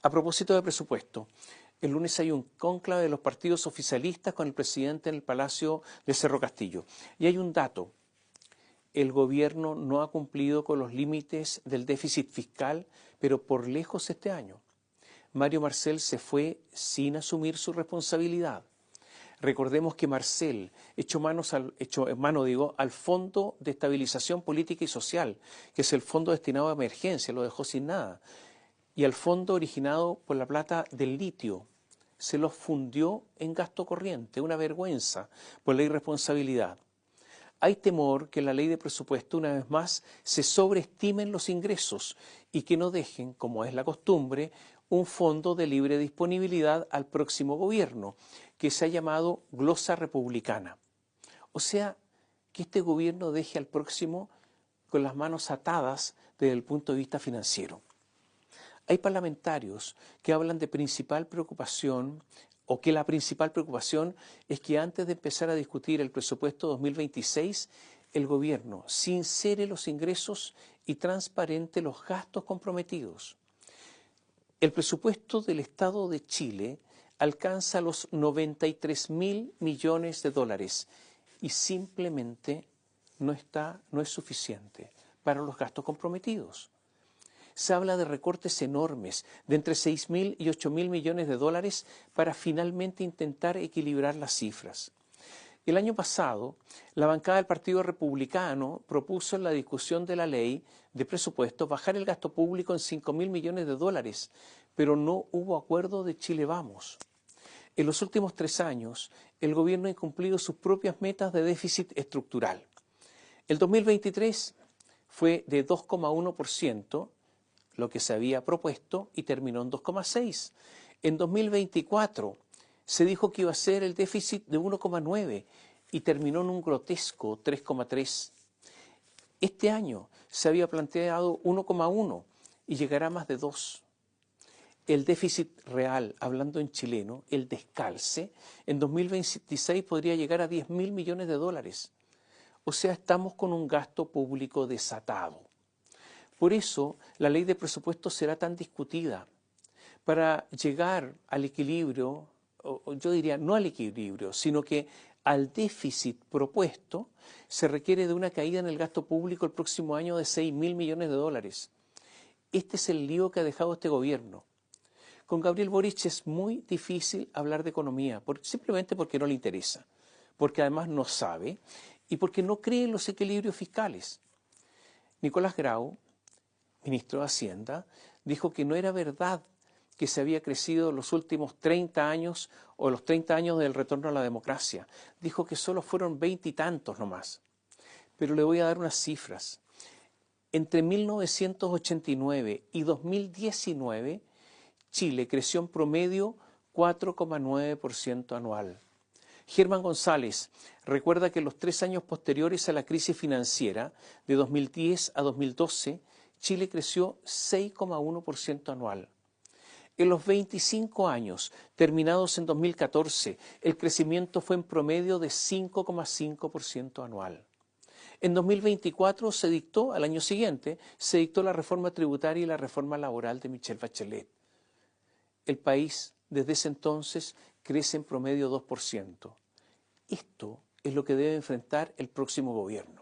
A propósito de presupuesto, el lunes hay un cónclave de los partidos oficialistas con el presidente en el Palacio de Cerro Castillo. Y hay un dato: el gobierno no ha cumplido con los límites del déficit fiscal, pero por lejos este año. Mario Marcel se fue sin asumir su responsabilidad. Recordemos que Marcel echó mano al Fondo de Estabilización Política y Social, que es el fondo destinado a emergencia, lo dejó sin nada, y al fondo originado por la plata del litio. Se los fundió en gasto corriente, una vergüenza por la irresponsabilidad. Hay temor que en la ley de presupuesto, una vez más, se sobreestimen los ingresos y que no dejen, como es la costumbre, un fondo de libre disponibilidad al próximo gobierno, que se ha llamado glosa republicana. O sea, que este gobierno deje al próximo con las manos atadas desde el punto de vista financiero. Hay parlamentarios que hablan de principal preocupación, o que la principal preocupación es que antes de empezar a discutir el presupuesto 2026, el gobierno sincere los ingresos y transparente los gastos comprometidos. El presupuesto del Estado de Chile alcanza los 93.000 millones de dólares y simplemente no es suficiente para los gastos comprometidos. Se habla de recortes enormes, de entre 6.000 y 8.000 millones de dólares para finalmente intentar equilibrar las cifras. El año pasado, la bancada del Partido Republicano propuso en la discusión de la ley de presupuestos bajar el gasto público en 5.000 millones de dólares, pero no hubo acuerdo de Chile Vamos. En los últimos 3 años, el gobierno ha incumplido sus propias metas de déficit estructural. El 2023 fue de 2,1%, lo que se había propuesto, y terminó en 2,6. En 2024 se dijo que iba a ser el déficit de 1,9 y terminó en un grotesco 3,3. Este año se había planteado 1,1 y llegará a más de 2. El déficit real, hablando en chileno, el descalce, en 2026 podría llegar a 10.000 millones de dólares. O sea, estamos con un gasto público desatado. Por eso, la ley de presupuesto será tan discutida. Para llegar al equilibrio, o yo diría no al equilibrio, sino que al déficit propuesto, se requiere de una caída en el gasto público el próximo año de 6.000 millones de dólares. Este es el lío que ha dejado este gobierno. Con Gabriel Boric es muy difícil hablar de economía, simplemente porque no le interesa, porque además no sabe y porque no cree en los equilibrios fiscales. Nicolás Grau, ministro de Hacienda, dijo que no era verdad que se había crecido los últimos 30 años o los 30 años del retorno a la democracia. Dijo que solo fueron 20 y tantos nomás. Pero le voy a dar unas cifras. Entre 1989 y 2019, Chile creció en promedio 4,9% anual. Germán González recuerda que en los 3 años posteriores a la crisis financiera, de 2010 a 2012, Chile creció 6,1% anual. En los 25 años, terminados en 2014, el crecimiento fue en promedio de 5,5% anual. En 2024 se dictó, al año siguiente, se dictó la reforma tributaria y la reforma laboral de Michelle Bachelet. El país, desde ese entonces, crece en promedio 2%. Esto es lo que debe enfrentar el próximo gobierno.